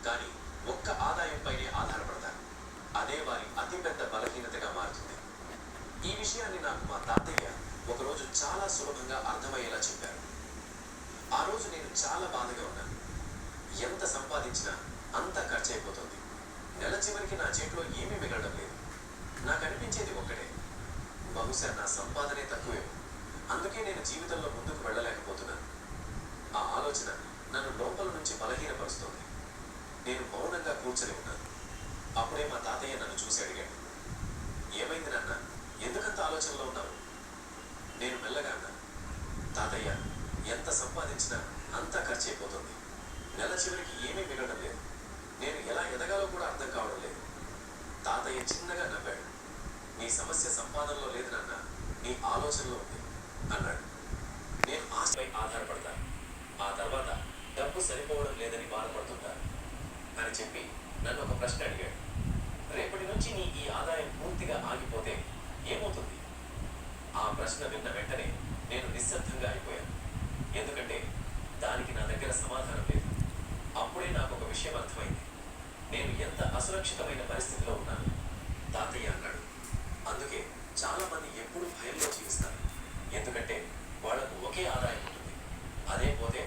కానీ ఒక్క ఆదాయంపైనే ఆధారపడతారు. అదే వారి అతిపెద్ద బలహీనతగా మారుతుంది. ఈ విషయాన్ని నాకు మా తాతయ్య ఒకరోజు చాలా సులభంగా అర్థమయ్యేలా చెప్పారు. ఆ రోజు నేను చాలా బాధగా ఉన్నాను. ఎంత సంపాదించినా అంత ఖర్చు అయిపోతుంది. నెల చివరికి నా చేతిలో ఏమీ మిగలడం లేదు. నాకు అనిపించేది ఒక్కటే, బహుశా నా సంపాదనే తక్కువేమో, అందుకే నేను జీవితంలో ముందుకు వెళ్ళలేకపోతున్నాను. ఆ ఆలోచన నన్ను లోపల నుంచి బలహీనపరుస్తుంది. నేను మౌనంగా కూర్చొని ఉన్నాను. అప్పుడే మా తాతయ్య నన్ను చూసి అడిగాడు, ఏమైంది నాన్న, ఎందుకంత ఆలోచనలో ఉన్నావు? నేను మెల్లగా అన్నాను, తాతయ్య, ఎంత సంపాదించినా అంతా ఖర్చు అయిపోతుంది. నెల చివరికి ఏమీ మిగలడం లేదు. నేను ఎలా ఎదగాలో కూడా అర్థం కావడం లేదు. తాతయ్య చిన్నగా నవ్వాడు. నీ సమస్య సంపాదనలో లేదు నాన్న, నీ ఆలోచనలో ఉంది అన్నాడు. నేను ఆశపై ఆధారపడతాను, ఆ తర్వాత డబ్బు సరిపోవడం లేదని బాధపడుతుంటాను అని చెప్పి నన్ను ఒక ప్రశ్న అడిగాడు. రేపటి నుంచి నీ ఈ ఆదాయం పూర్తిగా ఆగిపోతే ఏమవుతుంది? ఆ ప్రశ్న విన్న వెంటనే నేను నిశ్శబ్దంగా అయిపోయాను. ఎందుకంటే దానికి నా దగ్గర సమాధానం లేదు. అప్పుడే నాకు ఒక విషయం అర్థమైంది. నేను ఎంత అసురక్షితమైన పరిస్థితిలో ఉన్నాను. తాతయ్య అన్నాడు, అందుకే చాలా మంది ఎప్పుడూ భయంలో జీవిస్తారు. ఎందుకంటే వాళ్లకు ఒకే ఆదాయం